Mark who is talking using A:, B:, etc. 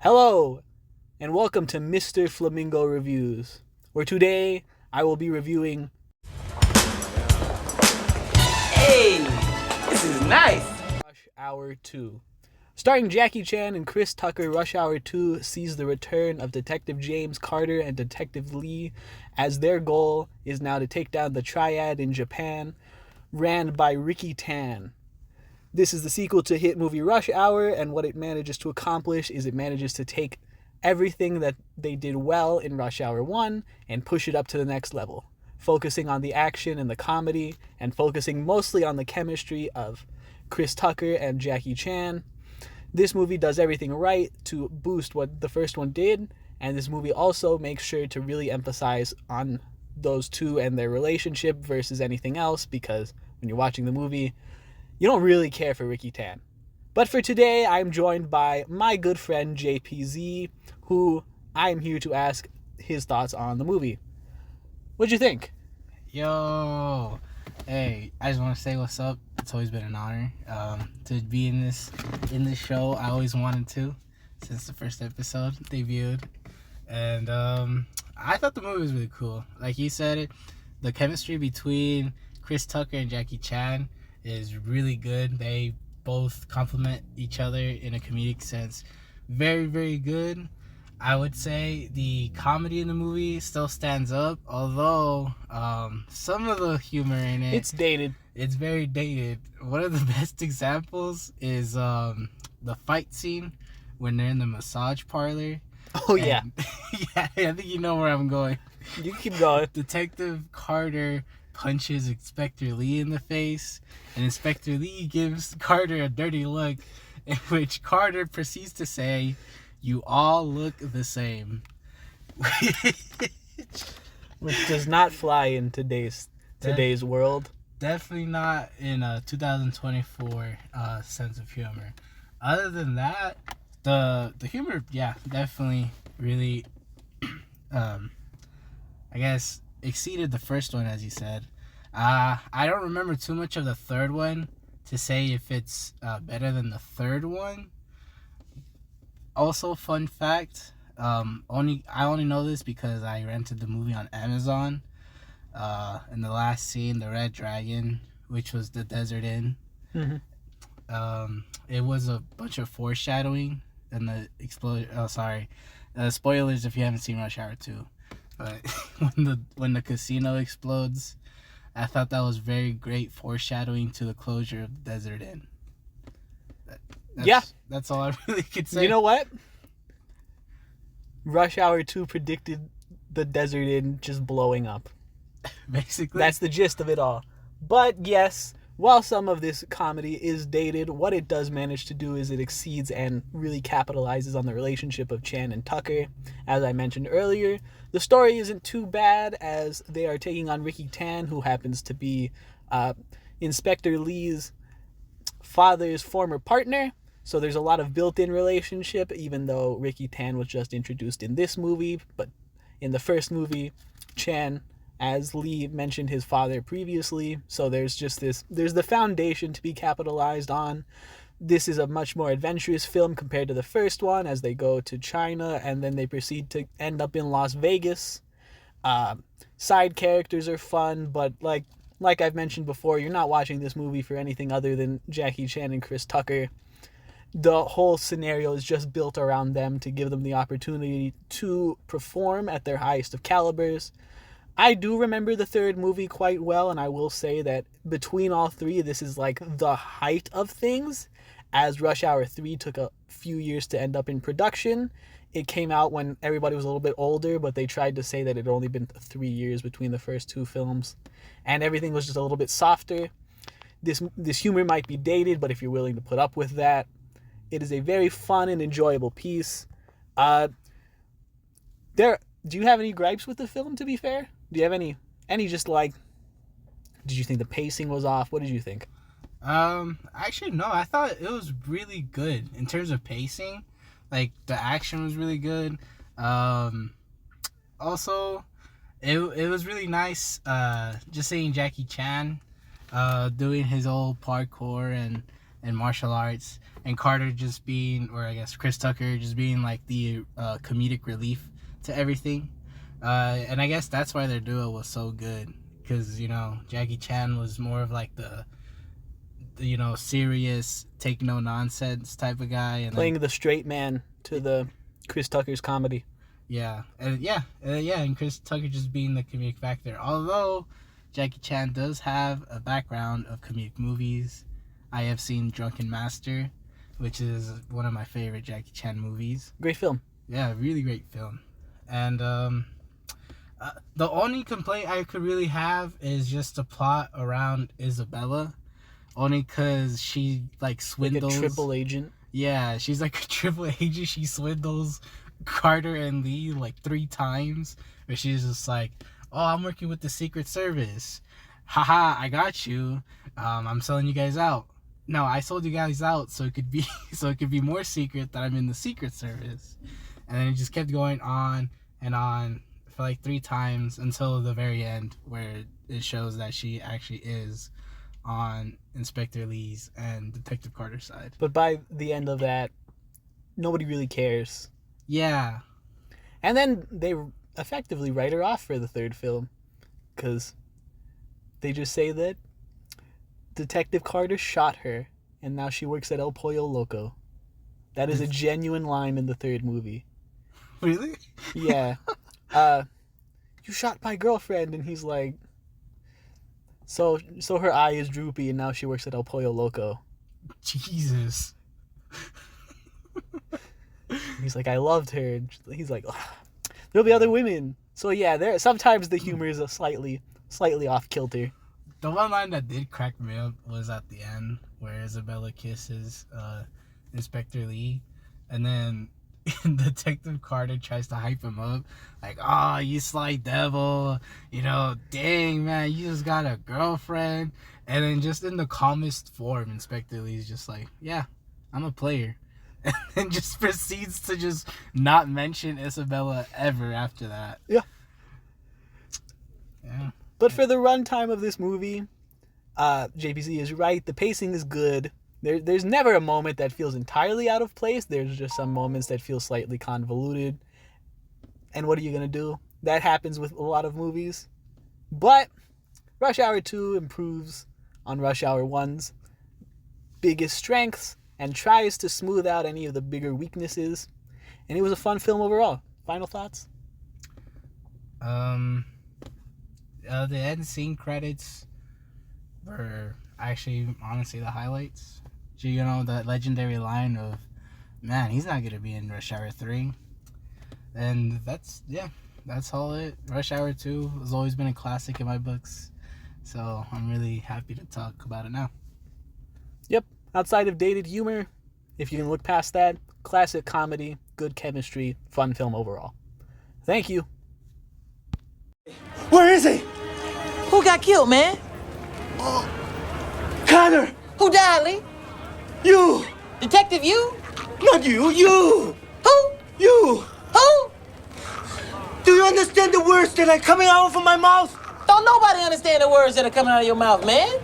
A: Hello, and welcome to Mr.Flamingo Reviews, where today I will be reviewing
B: Hey, this is nice.
A: Rush Hour 2. Starring Jackie Chan and Chris Tucker, Rush Hour 2 sees the return of Detective James Carter and Detective Lee, as their goal is now to take down the triad in Japan, ran by Ricky Tan. This is the sequel to hit movie Rush Hour, and what it manages to accomplish is it manages to take everything that they did well in Rush Hour 1 and push it up to the next level, focusing on the action and the comedy, and focusing mostly on the chemistry of Chris Tucker and Jackie Chan. This movie does everything right to boost what the first one did, and this movie also makes sure to really emphasize on those two and their relationship versus anything else, because when you're watching the movie, you don't really care for Ricky Tan. But for today, I'm joined by my good friend JPZ, who I'm here to ask his thoughts on the movie. What'd you think?
C: Yo, hey, I just want to say what's up. It's always been an honor to be in this show. I always wanted to since the first episode debuted, and I thought the movie was really cool. Like you said, the chemistry between Chris Tucker and Jackie Chan is really good. They both complement each other in a comedic sense. Very, very good. I would say the comedy in the movie still stands up, although some of the humor in it...
A: It's dated.
C: It's very dated. One of the best examples is the fight scene when they're in the massage parlor.
A: Oh, yeah.
C: Yeah, I think you know where I'm going.
A: You keep going.
C: Detective Carter punches Inspector Lee in the face, and Inspector Lee gives Carter a dirty look, in which Carter proceeds to say, "You all look the same."
A: Which does not fly in today's world.
C: Definitely not in a 2024 sense of humor. Other than that, the humor, yeah, definitely really, I guess, exceeded the first one, as you said. I don't remember too much of the third one to say if it's better than the third one. Also, fun fact, I only know this because I rented the movie on Amazon. In the last scene, the Red Dragon, which was the Desert Inn, it was a bunch of foreshadowing and the explosion. Oh, sorry, spoilers if you haven't seen Rush Hour 2. But when the casino explodes, I thought that was very great foreshadowing to the closure of the Desert Inn. That's all I really could say.
A: You know what? Rush Hour 2 predicted the Desert Inn just blowing up.
C: Basically.
A: That's the gist of it all. But yes, while some of this comedy is dated, what it does manage to do is it exceeds and really capitalizes on the relationship of Chan and Tucker. As I mentioned earlier, the story isn't too bad, as they are taking on Ricky Tan, who happens to be Inspector Lee's father's former partner. So there's a lot of built-in relationship, even though Ricky Tan was just introduced in this movie. But in the first movie, Chan, as Lee mentioned, his father previously. So there's the foundation to be capitalized on. This is a much more adventurous film compared to the first one, as they go to China and then they proceed to end up in Las Vegas. Side characters are fun, but like I've mentioned before, you're not watching this movie for anything other than Jackie Chan and Chris Tucker. The whole scenario is just built around them to give them the opportunity to perform at their highest of calibers. I do remember the third movie quite well, and I will say that between all three, this is like the height of things, as Rush Hour 3 took a few years to end up in production. It came out when everybody was a little bit older, but they tried to say that it had only been 3 years between the first two films, and everything was just a little bit softer. This humor might be dated, but if you're willing to put up with that, it is a very fun and enjoyable piece. Do you have any gripes with the film, to be fair? Do you have any just like, did you think the pacing was off? What did you think?
C: Actually, no, I thought it was really good in terms of pacing. Like, the action was really good. Also, it was really nice, just seeing Jackie Chan, doing his old parkour and martial arts, and Carter just being, or I guess Chris Tucker just being like the comedic relief to everything. And I guess that's why their duo was so good, because, you know, Jackie Chan was more of like the you know, serious, take no nonsense type of guy, and
A: playing the straight man to the Chris Tucker's comedy.
C: And Chris Tucker just being the comedic factor. Although Jackie Chan does have a background of comedic movies. I have seen Drunken Master, which is one of my favorite Jackie Chan movies.
A: Great film.
C: Yeah, really great film. And the only complaint I could really have is just the plot around Isabella. Only because she, like, swindles...
A: Like a triple agent.
C: Yeah, she's like a triple agent. She swindles Carter and Lee, like, 3 times. Where she's just like, oh, I'm working with the Secret Service. Haha, I got you. I'm selling you guys out. No, I sold you guys out so it could be more secret that I'm in the Secret Service. And then it just kept going on and on for like 3 times until the very end, where it shows that she actually is on Inspector Lee's and Detective Carter's side.
A: But by the end of that, nobody really cares.
C: Yeah.
A: And then they effectively write her off for the 3rd film, because they just say that Detective Carter shot her and now she works at El Pollo Loco. That is a genuine line in the 3rd movie.
C: Really?
A: Yeah. You shot my girlfriend, and he's like, So her eye is droopy, and now she works at El Pollo Loco.
C: Jesus.
A: He's like, I loved her. And he's like, oh, there'll be other women. So yeah, sometimes the humor is a slightly off kilter.
C: The one line that did crack me up was at the end, where Isabella kisses Inspector Lee, and then Detective Carter tries to hype him up, like, oh, you sly devil, you know, dang, man, you just got a girlfriend. And then just in the calmest form, Inspector Lee's just like, yeah, I'm a player. And then just proceeds to just not mention Isabella ever after that.
A: Yeah.
C: Yeah.
A: But for the runtime of this movie, JPZ is right. The pacing is good. There's never a moment that feels entirely out of place. There's just some moments that feel slightly convoluted. And what are you going to do? That happens with a lot of movies. But Rush Hour 2 improves on Rush Hour 1's biggest strengths and tries to smooth out any of the bigger weaknesses. And it was a fun film overall. Final thoughts?
C: The end scene credits were actually, honestly, the highlights. You know, that legendary line of, man, he's not going to be in Rush Hour 3. And that's all it. Rush Hour 2 has always been a classic in my books. So I'm really happy to talk about it now.
A: Yep. Outside of dated humor, if you can look past that, classic comedy, good chemistry, fun film overall. Thank you.
B: Where is he?
D: Who got killed, man?
B: Connor!
D: Who died, Lee?
B: You!
D: Detective, you?
B: Not you! You!
D: Who?
B: You!
D: Who?
B: Do you understand the words that are coming out from my mouth?
D: Don't nobody understand the words that are coming out of your mouth, man.